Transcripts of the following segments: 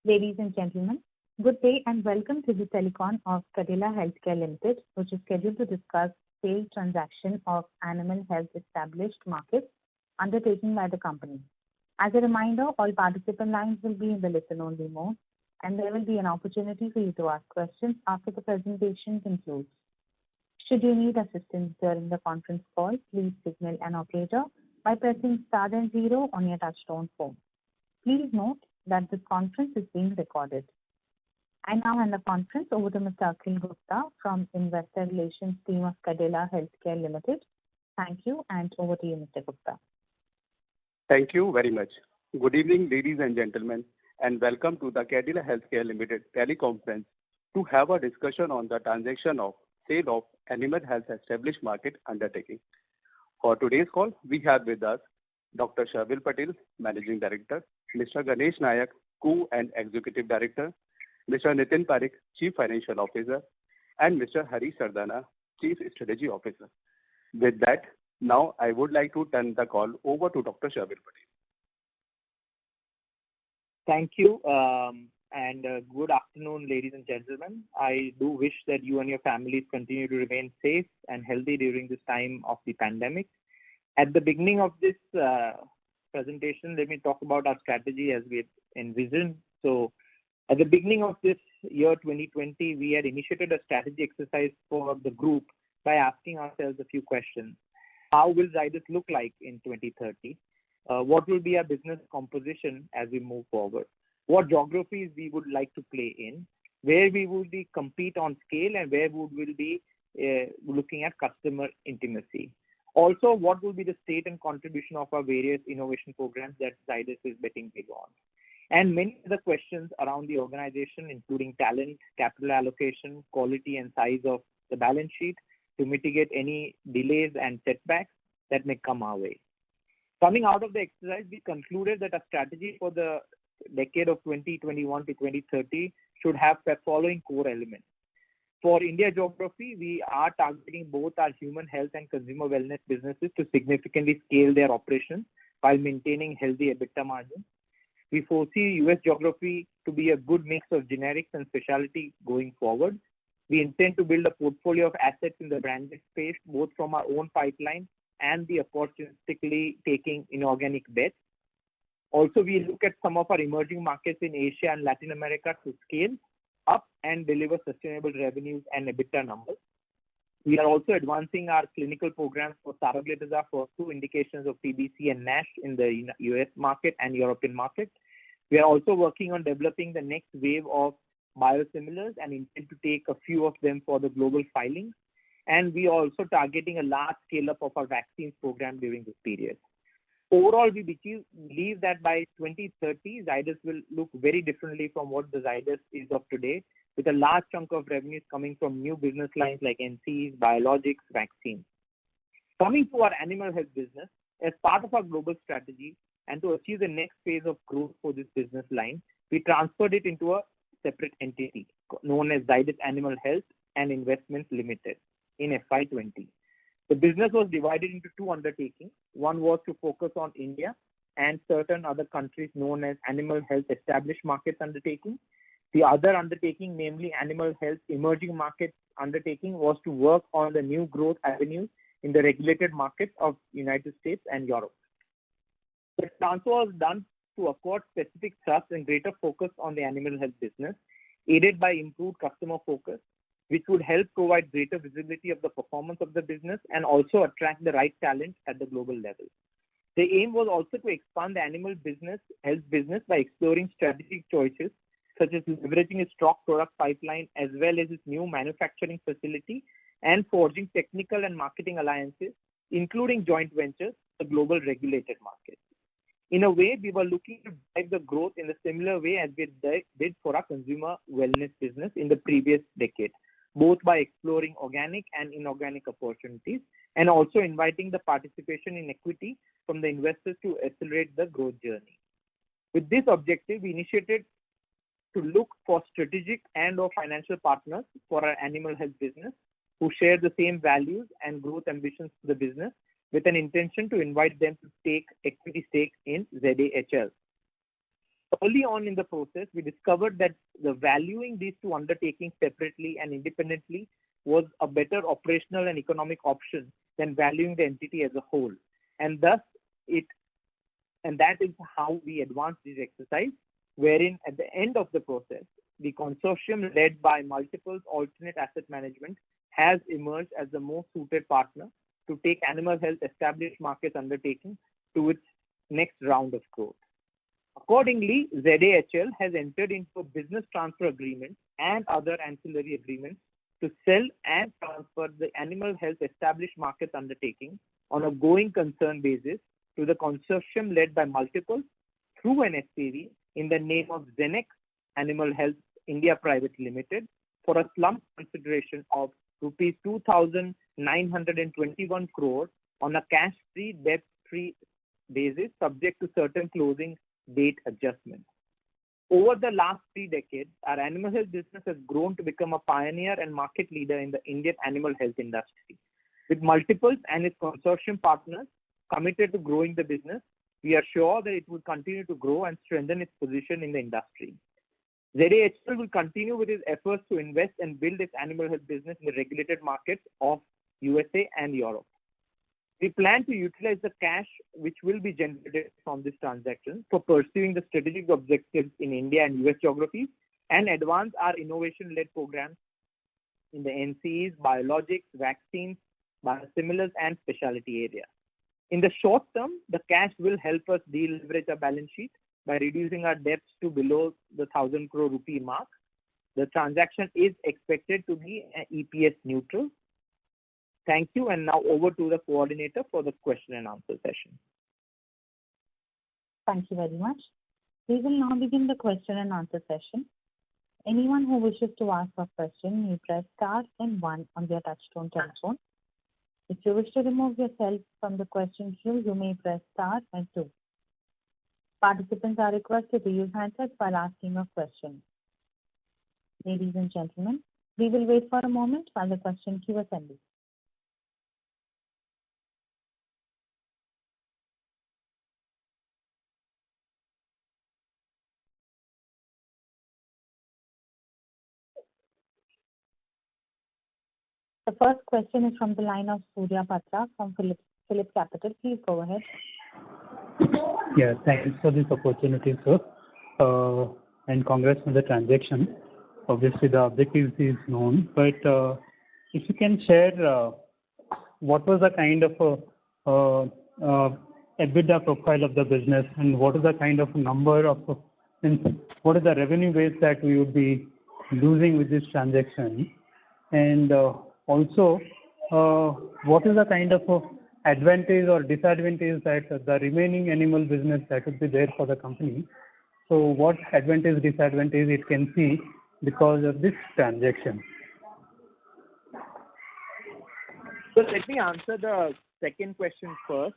Ladies and gentlemen, good day and welcome to the telecon of Cadila Healthcare Limited, which is scheduled to discuss sale transaction of animal health established markets undertaken by the company. As a reminder, all participant lines will be in the listen-only mode, and there will be an opportunity for you to ask questions after the presentation concludes. Should you need assistance during the conference call, please signal an operator by pressing star and 0 on your touchtone phone. Please note that this conference is being recorded. I now hand the conference over to Mr. Akhil Gupta from Investor Relations team of Cadila Healthcare Limited. Thank you, and over to you, Mr. Gupta. Thank you very much. Good evening, ladies and gentlemen, and welcome to the Cadila Healthcare Limited teleconference to have a discussion on the transaction of sale of animal health established market undertaking. For today's call, we have with us Dr. Sharvil Patel, Managing Director, Mr. Ganesh Nayak, Co and Executive Director, Mr. Nitin Parekh, Chief Financial Officer, and Mr. Hari Sardana, Chief Strategy Officer. With that, now I would like to turn the call over to Dr. Sharvil Patel. Thank you, and good afternoon, ladies and gentlemen. I do wish that you and your families continue to remain safe and healthy during this time of the pandemic. At the beginning of this presentation, let me talk about our strategy as we envisioned. So, at the beginning of this year 2020, we had initiated a strategy exercise for the group by asking ourselves a few questions. How will Zydus look like in 2030? What will be our business composition as we move forward? What geographies we would like to play in? Where we will be compete on scale, and where we will be looking at customer intimacy? Also, what will be the state and contribution of our various innovation programs that Zydus is betting big on? And many other questions around the organization, including talent, capital allocation, quality and size of the balance sheet to mitigate any delays and setbacks that may come our way. Coming out of the exercise, we concluded that a strategy for the decade of 2021 to 2030 should have the following core elements. For India geography, we are targeting both our human health and consumer wellness businesses to significantly scale their operations while maintaining healthy EBITDA margins. We foresee US geography to be a good mix of generics and specialty going forward. We intend to build a portfolio of assets in the branded space, both from our own pipeline and the opportunistically taking inorganic bets. Also, we look at some of our emerging markets in Asia and Latin America to scale up and deliver sustainable revenues and EBITDA numbers. We are also advancing our clinical programs for Saroglitazar for 2 indications of PBC and NASH in the US market and European market. We are also working on developing the next wave of biosimilars and intend to take a few of them for the global filings. And we are also targeting a large scale-up of our vaccines program during this period. Overall, we believe that by 2030, Zydus will look very differently from what the Zydus is of today, with a large chunk of revenues coming from new business lines like NCEs, biologics, vaccines. Coming to our animal health business, as part of our global strategy and to achieve the next phase of growth for this business line, we transferred it into a separate entity known as Zydus Animal Health and Investments Limited in FY20. The business was divided into 2 undertakings. One was to focus on India and certain other countries known as Animal Health Established Markets Undertaking. The other undertaking, namely Animal Health Emerging Markets Undertaking, was to work on the new growth avenues in the regulated markets of United States and Europe. The transfer was done to accord specific thrust and greater focus on the animal health business, aided by improved customer focus, which would help provide greater visibility of the performance of the business and also attract the right talent at the global level. The aim was also to expand the animal health business by exploring strategic choices such as leveraging its stock product pipeline as well as its new manufacturing facility and forging technical and marketing alliances, including joint ventures, the global regulated markets. In a way, we were looking to drive the growth in a similar way as we did for our consumer wellness business in the previous decade, both by exploring organic and inorganic opportunities and also inviting the participation in equity from the investors to accelerate the growth journey. With this objective, we initiated to look for strategic and/or financial partners for our animal health business who share the same values and growth ambitions for the business, with an intention to invite them to take equity stake in ZAHL. Early on in the process, we discovered that the valuing these two undertakings separately and independently was a better operational and economic option than valuing the entity as a whole. And thus, that is how we advanced this exercise, wherein at the end of the process, the consortium led by multiple alternate asset management has emerged as the most suited partner to take animal health established markets undertaking to its next round of growth. Accordingly, ZAHL has entered into a business transfer agreement and other ancillary agreements to sell and transfer the animal health established markets undertaking on a going concern basis to the consortium led by multiples through an SPV in the name of Zenex Animal Health India Private Limited for a slump consideration of rupees 2,921 crore on a cash-free, debt-free basis subject to certain closing date adjustments. Over the last 3 decades, our animal health business has grown to become a pioneer and market leader in the Indian animal health industry. With multiples and its consortium partners committed to growing the business, we are sure that it will continue to grow and strengthen its position in the industry. ZAHL will continue with its efforts to invest and build its animal health business in the regulated markets of USA and Europe. We plan to utilize the cash which will be generated from this transaction for pursuing the strategic objectives in India and US geographies and advance our innovation-led programs in the NCEs, biologics, vaccines, biosimilars, and specialty area. In the short term, the cash will help us deleverage our balance sheet by reducing our debts to below the 1,000 crore rupee mark. The transaction is expected to be EPS neutral. Thank you, and now over to the coordinator for the question and answer session. Thank you very much. We will now begin the question and answer session. Anyone who wishes to ask a question may press star and 1 on their touchtone telephone. If you wish to remove yourself from the question queue, you may press star and 2. Participants are requested to use handsets while asking a question. Ladies and gentlemen, we will wait for a moment while the question queue assembles. The first question is from the line of Surya Patra from Phillip Capital. Please go ahead. Yeah, thanks for this opportunity, sir. And congrats on the transaction. Obviously, the objective is known, but if you can share what was the kind of EBITDA profile of the business and what is the kind of number of, what is the revenue base that we would be losing with this transaction? And also, what is the kind of advantage or disadvantage that the remaining animal business that would be there for the company? So what advantage, disadvantage it can see because of this transaction? So let me answer the second question first.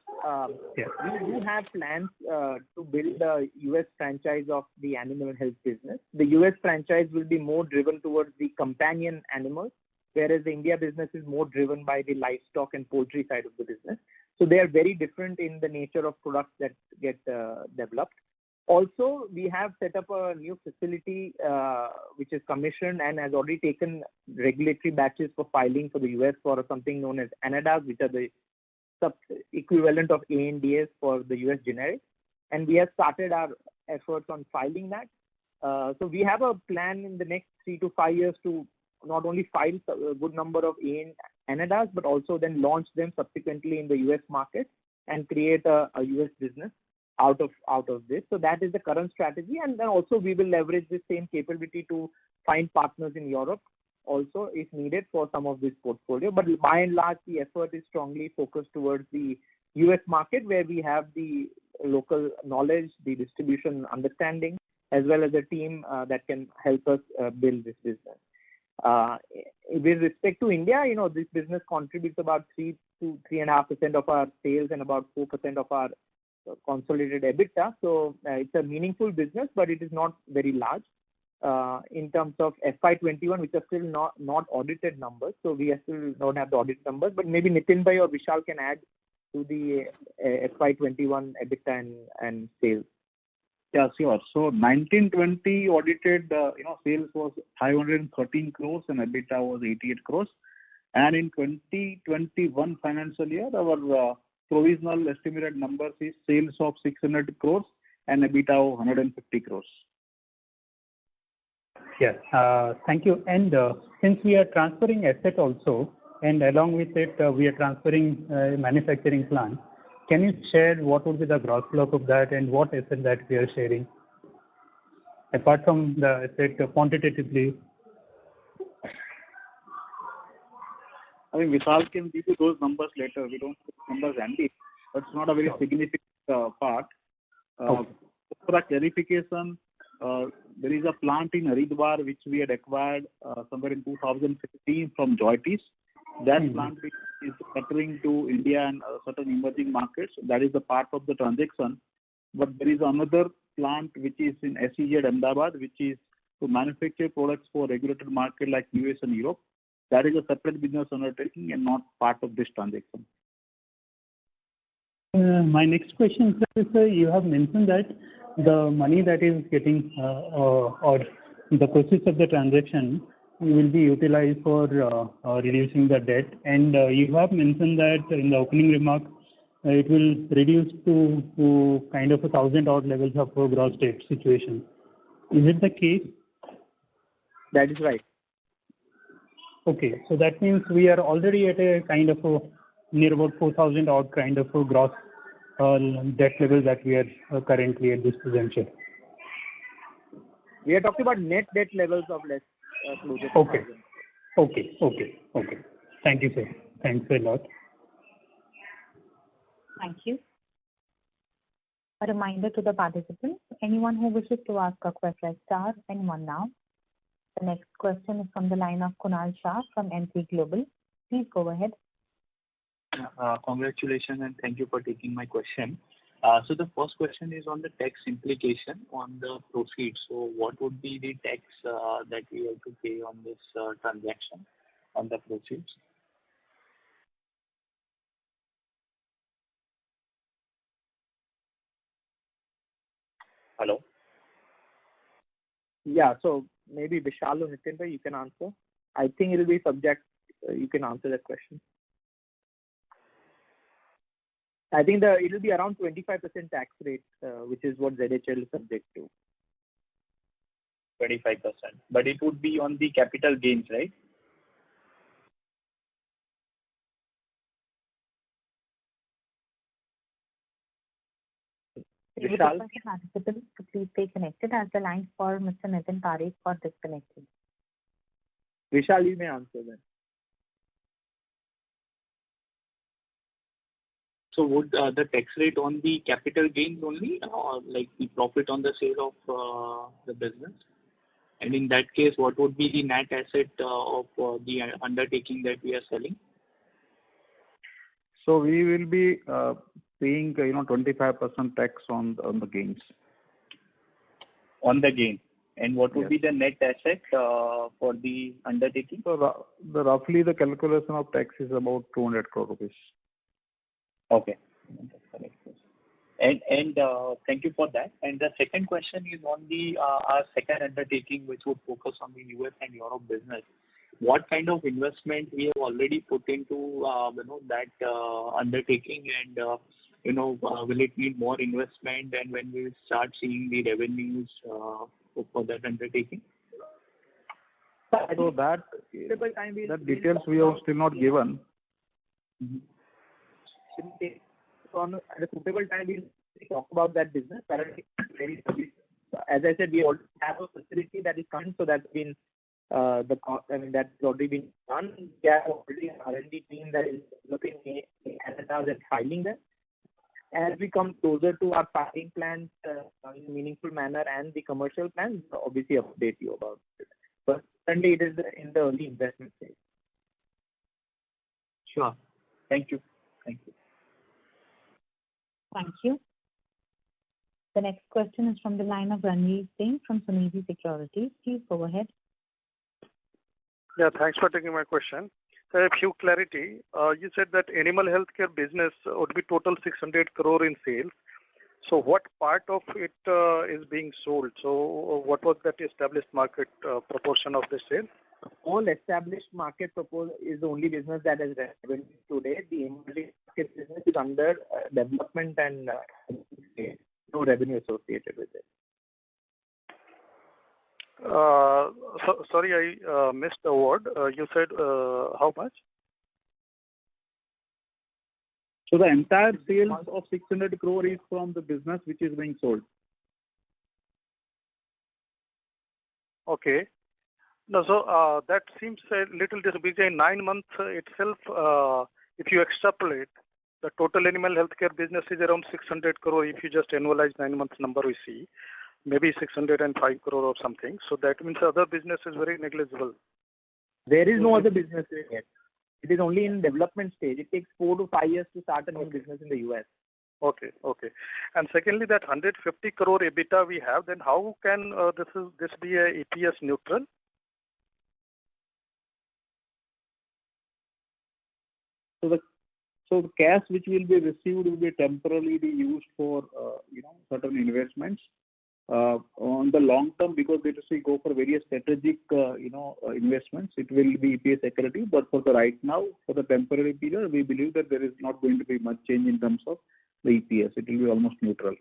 Yeah. We do have plans to build a US franchise of the animal health business. The US franchise will be more driven towards the companion animals, whereas the India business is more driven by the livestock and poultry side of the business. So they are very different in the nature of products that get developed. Also, we have set up a new facility which is commissioned and has already taken regulatory batches for filing for the US for something known as ANDAs, which are the equivalent of ANDAs for the US generics. And we have started our efforts on filing that. So we have a plan in the next 3 to 5 years to not only file a good number of ANDAs, but also then launch them subsequently in the US market and create a US business out of this. So that is the current strategy. And then also we will leverage the same capability to find partners in Europe also if needed for some of this portfolio. But by and large, the effort is strongly focused towards the US market where we have the local knowledge, the distribution understanding, as well as a team that can help us build this business. With respect to India, this business contributes about 3 to 3.5% of our sales and about 4% of our consolidated EBITDA. So it's a meaningful business, but it is not very large. In terms of FY21, which are still not audited numbers, so we still don't have the audit numbers, but maybe Nitin Bhai or Vishal can add to the FY21 EBITDA and sales. Yeah, sure. So 1920 audited, sales was 513 crores and EBITDA was 88 crores. And in 2021 financial year, our provisional estimated numbers is sales of 600 crores and EBITDA of 150 crores. Yes. Thank you. And since we are transferring asset also, and along with it, we are transferring manufacturing plant, can you share what would be the gross block of that and what asset that we are sharing? Apart from the asset quantitatively. I think Vishal can give you those numbers later. We don't have numbers handy, but it's not a very significant part. For the clarification, there is a plant in Haridwar which we had acquired somewhere in 2015 from Zoetis. That plant is catering to India and certain emerging markets. That is the part of the transaction. But there is another plant which is in SEZ Ahmedabad, which is to manufacture products for regulated market like US and Europe. That is a separate business undertaking and not part of this transaction. My next question, sir, you have mentioned that the money that is getting or the process of the transaction will be utilized for reducing the debt, and you have mentioned that in the opening remark it will reduce to kind of 1,000 odd levels of gross debt situation. Is it the case? That is right. Okay, so that means we are already at a kind of near about 4,000 odd kind of gross debt level that we are currently at this juncture. We are talking about net debt levels of less closer to Okay. 1,000. Okay. Thank you, sir. Thanks a lot. Thank you. A reminder to the participants, anyone who wishes to ask a question, press star and one now. The next question is from the line of Kunal Shah from MC Global. Please go ahead. Congratulations and thank you for taking my question. So the first question is on the tax implication on the proceeds. So what would be the tax that we have to pay on this transaction on the proceeds? Hello? Yeah, so maybe Vishal or Nitin, you can answer. I think it will be subject, you can answer that question. I think it will be around 25% tax rate, which is what ZHL is subject to. 25%. But it would be on the capital gains, right? Vishal? Participants to please stay connected as the line for Mr. Nitin Parekh got disconnected. Vishal, you may answer then. So would the tax rate on the capital gains only, or like the profit on the sale of the business? And in that case, what would be the net asset of the undertaking that we are selling? So we will be paying 25% tax on the gains. On the gain. And what would be the net asset for the undertaking? So roughly the calculation of tax is about 200 crore rupees. Okay. And thank you for that. And the second question is on the our second undertaking, which would focus on the US and Europe business. What kind of investment we have already put into that undertaking, and will it need more investment, and when we will start seeing the revenues for that undertaking? So that details we have still not given. Mm-hmm. On at a suitable time, we'll talk about that business. As I said, we already have a facility that is coming, so that's been the cost. I mean, that's already been done. We have already an R&D team that is looking at and filing them. As we come closer to our filing plans in a meaningful manner and the commercial plans, we'll obviously update you about it. But currently, it is in the early investment phase. Sure. Thank you. Thank you. The next question is from the line of Ranveer Singh from Sunidhi Securities. Please go ahead. Yeah, thanks for taking my question. So a few clarity. You said that animal healthcare business would be total 600 crore in sales. So what part of it is being sold? So what was that established market proportion of the sale? All established market is the only business that has revenue today. The emerging market business is under development and no revenue associated with it. Sorry, I missed the word. You said how much? So the entire sales of 600 crore is from the business which is being sold. Okay. No, so that seems a little because in 9 months itself, if you extrapolate, the total animal healthcare business is around 600 crore. If you just annualize 9 months number, we see maybe 605 crore or something. So that means other business is very negligible. There is no other business yet. It is only in development stage. It takes 4 to 5 years to start a new business in the US. Okay. And secondly, that 150 crore EBITDA we have, then how can this be a EPS neutral? So the cash which will be received will be temporarily used for certain investments. On the long term, because let us say go for various strategic investments, it will be EPS accretive. But for the right now, for the temporary period, we believe that there is not going to be much change in terms of the EPS. It will be almost neutral.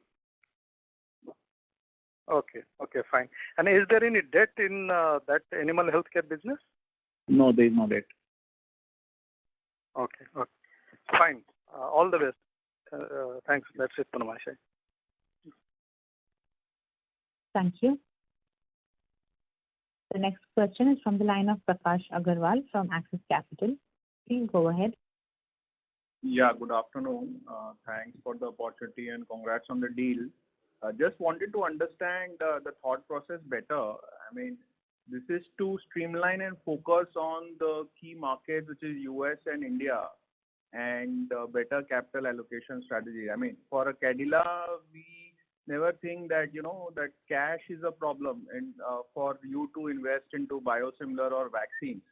Okay, fine. And is there any debt in that animal healthcare business? No, there is no debt. Okay. Fine. All the best. Thanks. That's it from my side. Thank you. The next question is from the line of Prakash Agarwal from Axis Capital. Please go ahead. Yeah, good afternoon. Thanks for the opportunity and congrats on the deal. Just wanted to understand the thought process better. I mean, this is to streamline and focus on the key markets, which is US and India, and better capital allocation strategy. I mean, for a Cadila, we never think that, that cash is a problem and for you to invest into biosimilar or vaccines.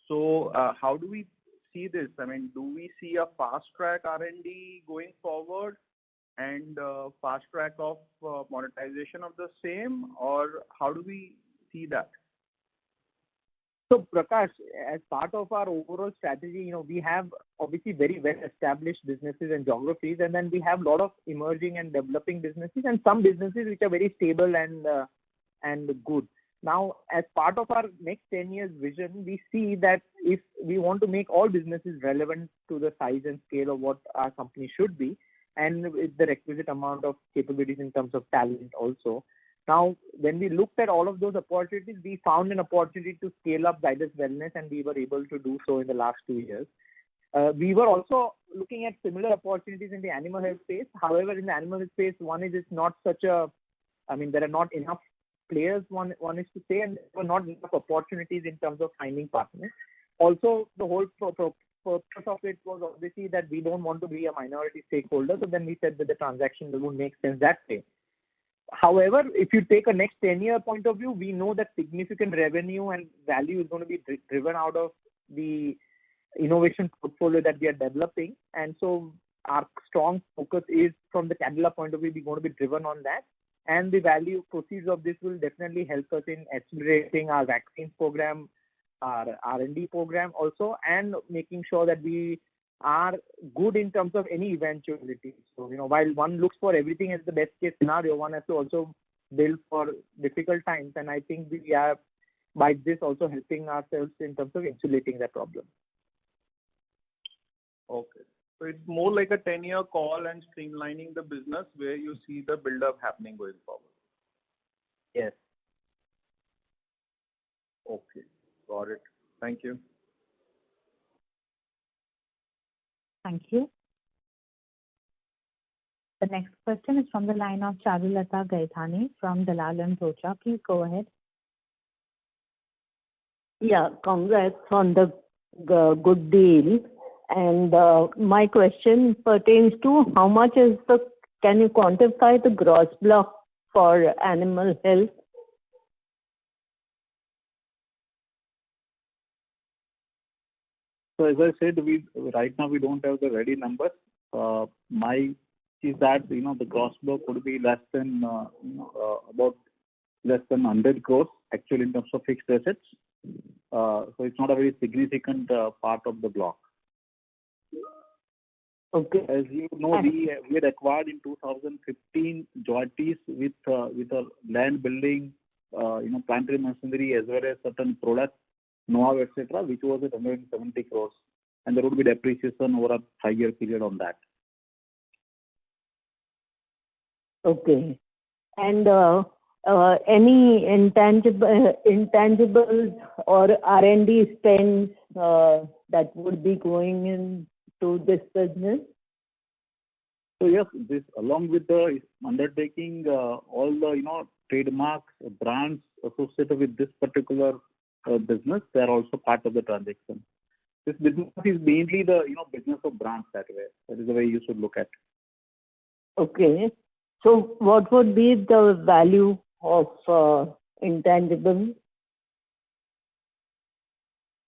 So how do we see this? I mean, do we see a fast track R&D going forward and fast track of monetization of the same, or how do we see that? So Prakash, as part of our overall strategy, we have obviously very well established businesses and geographies, and then we have a lot of emerging and developing businesses and some businesses which are very stable and good. Now, as part of our next 10 years vision, we see that if we want to make all businesses relevant to the size and scale of what our company should be, and with the requisite amount of capabilities in terms of talent also. Now, when we looked at all of those opportunities, we found an opportunity to scale up Zydus Wellness, and we were able to do so in the last 2 years. We were also looking at similar opportunities in the animal health space. However, in the animal health space, there are not enough players, one is to say, and there were not enough opportunities in terms of finding partners. Also, the whole purpose of it was obviously that we don't want to be a minority stakeholder. So then we said that the transaction would make sense that way. However, if you take a next 10-year point of view, we know that significant revenue and value is going to be driven out of the innovation portfolio that we are developing. And so our strong focus is, from the Cadila point of view, we're going to be driven on that. And the value proceeds of this will definitely help us in accelerating our vaccine program, our R&D program also, and making sure that we are good in terms of any eventuality. So, while one looks for everything as the best case scenario, one has to also build for difficult times. And I think we are, by this, also helping ourselves in terms of insulating that problem. Okay. So it's more like a 10-year call and streamlining the business where you see the build-up happening going forward. Yes. Okay. Got it. Thank you. Thank you. The next question is from the line of Charulata Gaidhani from Dalal & Broacha. Please go ahead. Yeah, congrats on the good deal. And my question pertains to how much can you quantify the gross block for animal health? So as I said, right now we don't have the ready numbers. My is that the gross block would be less than about less than 100 crores actually in terms of fixed assets. So it's not a very significant part of the block. Okay. As you know, we had acquired in 2015 Zoetis with a land building, plant and machinery as well as certain products, know-how, etc., which was at 170 crores, and there would be depreciation over a 5-year period on that. Okay. And any intangibles or R&D spends that would be going into this business? So yes, this along with the undertaking all the trademarks, brands associated with this particular business, they are also part of the transaction. This business is mainly the business of brands that way. That is the way you should look at. Okay. So what would be the value of intangible?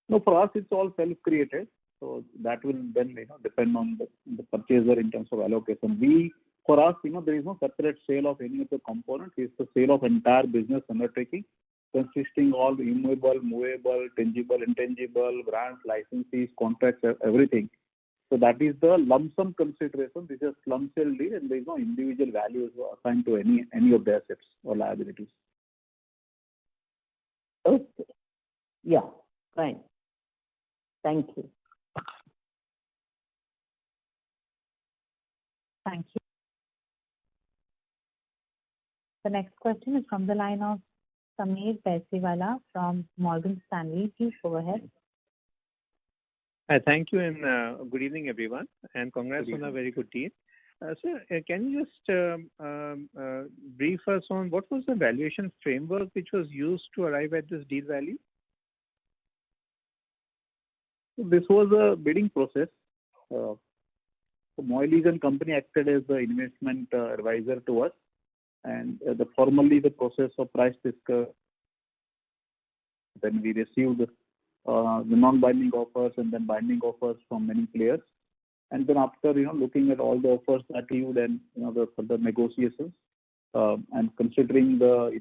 No, for us it's all self-created. So that will then depend on the purchaser in terms of allocation. For us, there is no separate sale of any of the components. It's the sale of entire business undertaking, consisting all immutable, movable, tangible, intangible, brands, licenses, contracts, everything. So that is the lump sum consideration. This is lump sale deal, and there is no individual values assigned to any of the assets or liabilities. Okay. Yeah. Fine. Thank you. Thank you. The next question is from the line of Sameer Baisiwala from Morgan Stanley. Please go ahead. Thank you, and good evening, everyone, and congrats on a very good deal. Sir, can you just brief us on what was the valuation framework which was used to arrive at this deal value? This was a bidding process. So Moiles and Company acted as the investment advisor to us, and formally the process of price discovery. Then we received the non-binding offers and then binding offers from many players, and then after looking at all the offers that we would and the further negotiations and considering the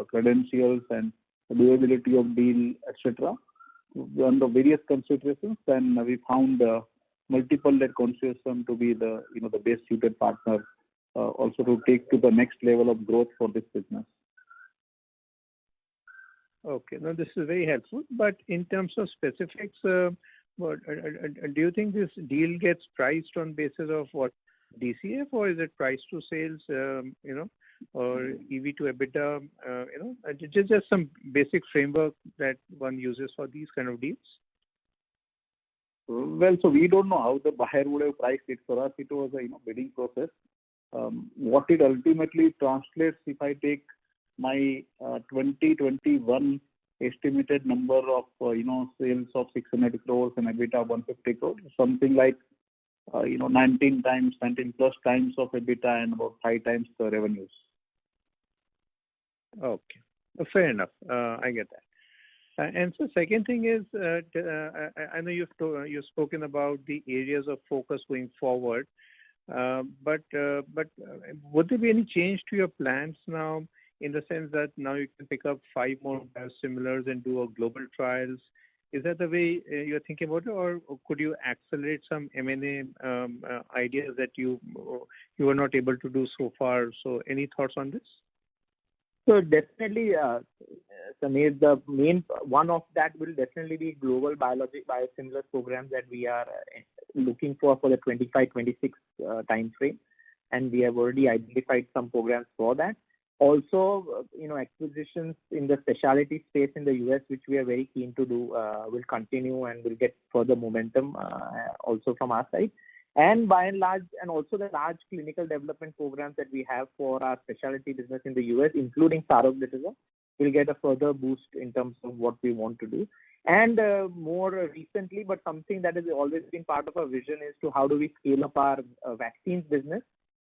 credentials and the doability of deal, etc. On the various considerations, then we found multiple-led consortium to be the the best suited partner, also to take to the next level of growth for this business. Okay, now this is very helpful. But in terms of specifics, do you think this deal gets priced on basis of what, DCF, or is it price to sales? Or EV to EBITDA? Just some basic framework that one uses for these kind of deals. Well, so we don't know how the buyer would have priced it. For us, it was a bidding process. What it ultimately translates, if I take my 2021 estimated number of sales of 600 crores and EBITDA of 150 crores, something like 19 plus times of EBITDA and about 5 times the revenues. Okay, fair enough. I get that. And so second thing is, I know you've spoken about the areas of focus going forward, but would there be any change to your plans now, in the sense that now you can pick up 5 more biosimilars and do a global trials? Is that the way you're thinking about it, or could you accelerate some M&A ideas that you were not able to do so far? So any thoughts on this? So definitely, Sameer, the main one of that will definitely be global biosimilar programs that we are looking for the 25-26 time frame, and we have already identified some programs for that. Also, acquisitions in the specialty space in the US, which we are very keen to do, will continue and will get further momentum also from our side. And by and large, and also the large clinical development programs that we have for our specialty business in the US, including Saroglitazar, will get a further boost in terms of what we want to do. And more recently, but something that has always been part of our vision, is to how do we scale up our vaccines business.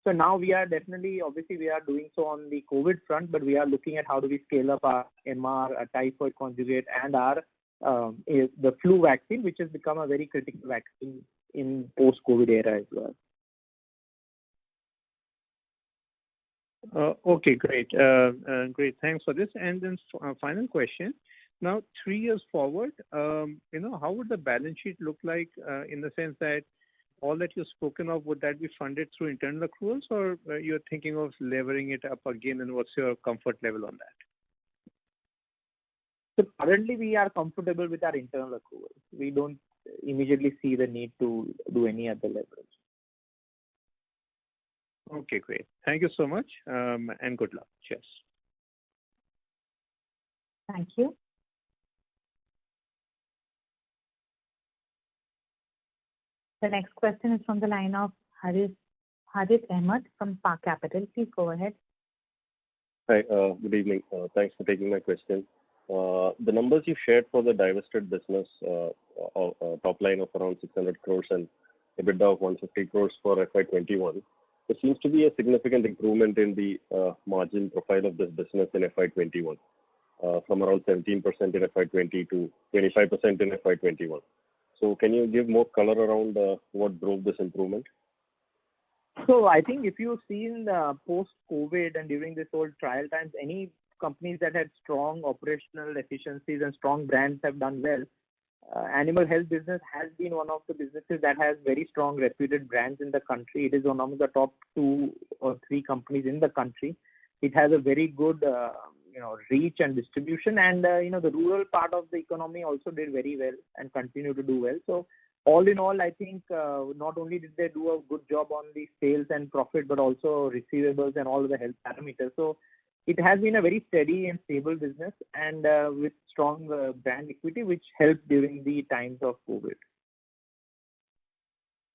So now we are definitely, obviously we are doing so on the COVID front, but we are looking at how do we scale up our MR, our typhoid conjugate, and our the flu vaccine, which has become a very critical vaccine in post-COVID era as well. Okay, great. Great. Thanks for this. And then final question. Now, 3 years forward, how would the balance sheet look like in the sense that all that you've spoken of, would that be funded through internal accruals, or you're thinking of levering it up again, and what's your comfort level on that? So currently, we are comfortable with our internal accruals. We don't immediately see the need to do any other leverage. Okay, great. Thank you so much, and good luck. Cheers. Thank you. The next question is from the line of Harith Ahmed from Spark Capital. Please go ahead. Hi, good evening. Thanks for taking my question. The numbers you shared for the divested business, top line of around 600 crores and EBITDA of 150 crores for FY21, there seems to be a significant improvement in the margin profile of this business in FY21, from around 17% in FY20 to 25% in FY21. So can you give more color around what drove this improvement? So I think if you've seen post-COVID and during this whole trial times, any companies that had strong operational efficiencies and strong brands have done well. Animal health business has been one of the businesses that has very strong reputed brands in the country. It is one of the top 2 or 3 companies in the country. It has a very good reach and distribution, and the rural part of the economy also did very well and continue to do well. So all in all, I think not only did they do a good job on the sales and profit, but also receivables and all of the health parameters. So it has been a very steady and stable business, and with strong brand equity, which helped during the times of COVID.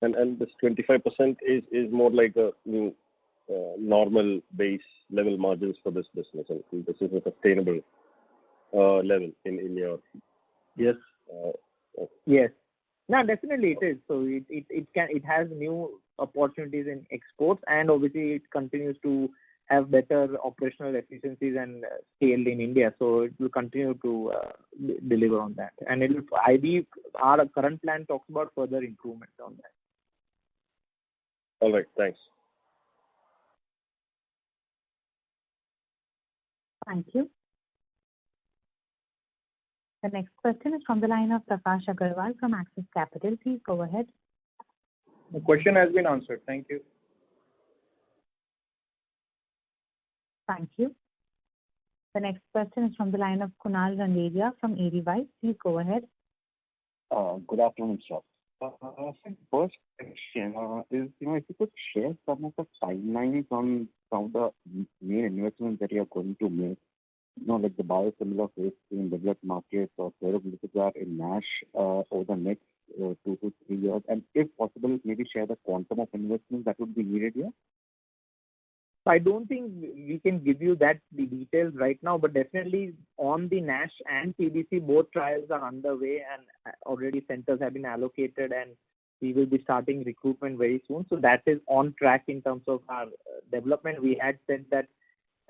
And this 25% is more like a new normal base level margins for this business, and this is a sustainable level in your. Yes. Yes. No, definitely it is. So it has new opportunities in exports, and obviously it continues to have better operational efficiencies and scale in India. So it will continue to deliver on that. And our current plan talks about further improvement on that. All right. Thanks. Thank you. The next question is from the line of Prakash Agarwal from Axis Capital. Please go ahead. The question has been answered. Thank you. Thank you. The next question is from the line of Kunal Randeria from Edelweiss. Please go ahead. Good afternoon, sir. First question is, if you could share some of the timelines on some of the main investments that you are going to make, like the biosimilar phase in developed markets or Ferroglucosan in NASH over the next 2 to 3 years, and if possible, maybe share the quantum of investments that would be needed here. I don't think we can give you the details right now, but definitely on the NASH and PBC, both trials are underway and already centers have been allocated, and we will be starting recruitment very soon. So that is on track in terms of our development. We had said that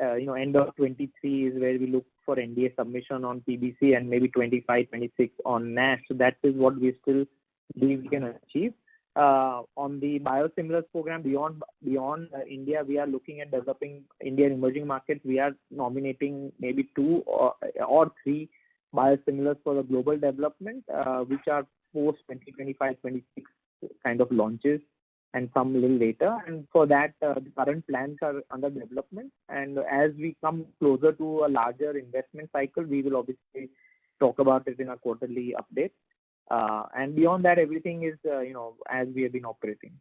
end of 23 is where we look for NDA submission on PBC, and maybe 25, 26 on NASH. So that is what we still believe we can achieve. On the biosimilars program beyond India, we are looking at developing Indian emerging markets. We are nominating maybe 2 or 3 biosimilars for the global development, which are post 2025, 26 kind of launches, and some a little later. And for that, the current plans are under development. And as we come closer to a larger investment cycle, we will obviously talk about it in a quarterly update. And beyond that, everything is, as we have been operating.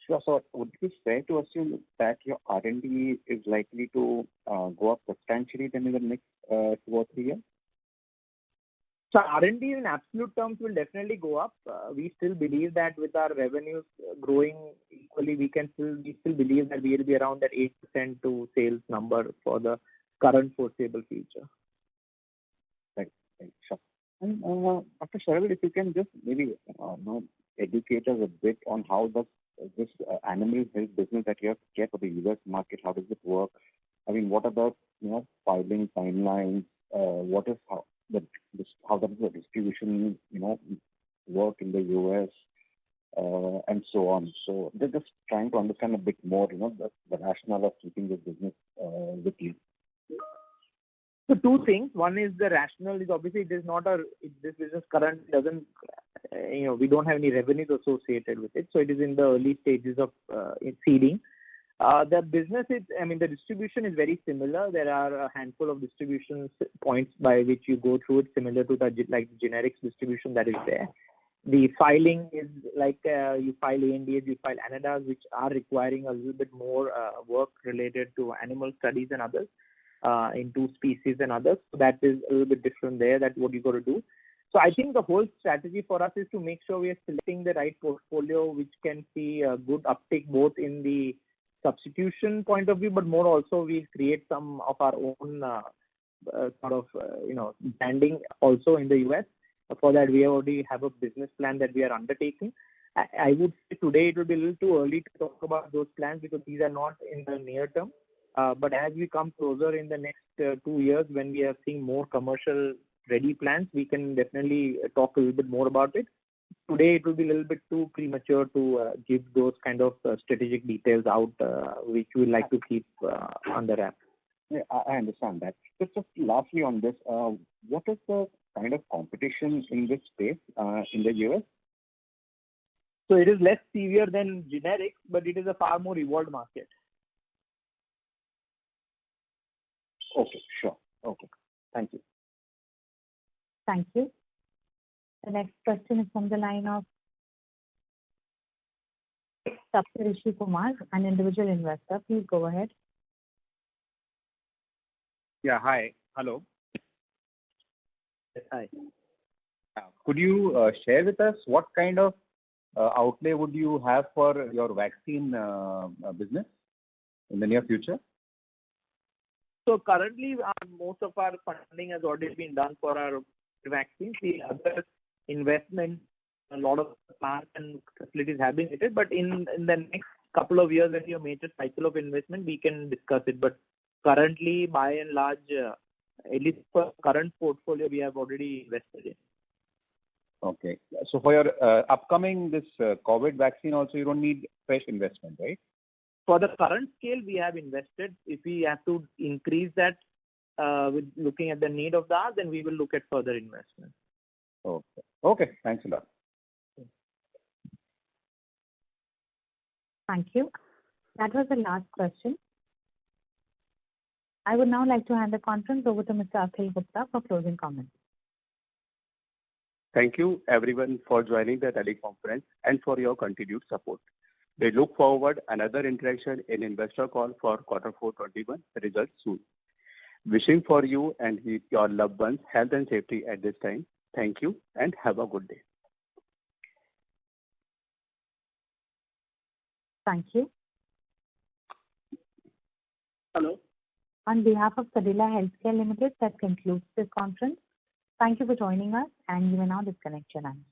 Sure. So would it be fair to assume that your R&D is likely to go up substantially then in the next 2 or 3 years? So R&D in absolute terms will definitely go up. We still believe that with our revenues growing equally, we still believe that we will be around that 8% to sales number for the current foreseeable future. Right. Sure. And Dr. Sharvil, if you can just maybe educate us a bit on how does this animal health business that you have kept for the US market, how does it work? I mean, what are the filing timelines? How does the distribution work in the US? and so on. So they're just trying to understand a bit more, the rationale of keeping this business with you. So two things. One is the rationale is obviously this business currently doesn't, we don't have any revenues associated with it. So it is in the early stages of seeding. The business is, the distribution is very similar. There are a handful of distribution points by which you go through it, similar to the generics distribution that is there. The filing is like you file ANDAs, you file ANDAs, which are requiring a little bit more work related to animal studies and others, in 2 species and others. So that is a little bit different there, that's what you got to do. So I think the whole strategy for us is to make sure we are selecting the right portfolio which can see a good uptick both in the substitution point of view, but more also we create some of our own branding also in the US. For that, we already have a business plan that we are undertaking. I would say today it will be a little too early to talk about those plans because these are not in the near term. But as we come closer in the next 2 years, when we are seeing more commercial ready plans, we can definitely talk a little bit more about it. Today it will be a little bit too premature to give those kind of strategic details out, which we like to keep under wraps. Yeah, I understand that. Just lastly on this, what is the kind of competition in this space in the US? So it is less severe than generics, but it is a far more evolved market. Okay, sure. Okay. Thank you. Thank you. The next question is from the line of Saptarishi Kumar, an individual investor. Please go ahead. Yeah, hi. Hello. Yes, hi. Could you share with us what kind of outlay would you have for your vaccine business in the near future? So currently, most of our funding has already been done for our vaccines. The other investment, a lot of plants and facilities have been hit, but in the next couple of years, when we have a major cycle of investment, we can discuss it. But currently, by and large, at least for current portfolio, we have already invested in. Okay. So for your upcoming this COVID vaccine also, you don't need fresh investment, right? For the current scale, we have invested. If we have to increase that with looking at the need of that, then we will look at further investment. Okay. Okay. Thanks a lot. Thank you. That was the last question. I would now like to hand the conference over to Mr. Akhil Gupta for closing comments. Thank you everyone for joining the teleconference and for your continued support. We look forward another interaction in investor call for Q4 21 results soon. Wishing for you and your loved ones health and safety at this time. Thank you and have a good day. Thank you. Hello. On behalf of Cadila Healthcare Limited, that concludes this conference. Thank you for joining us, and you may now disconnect your lines.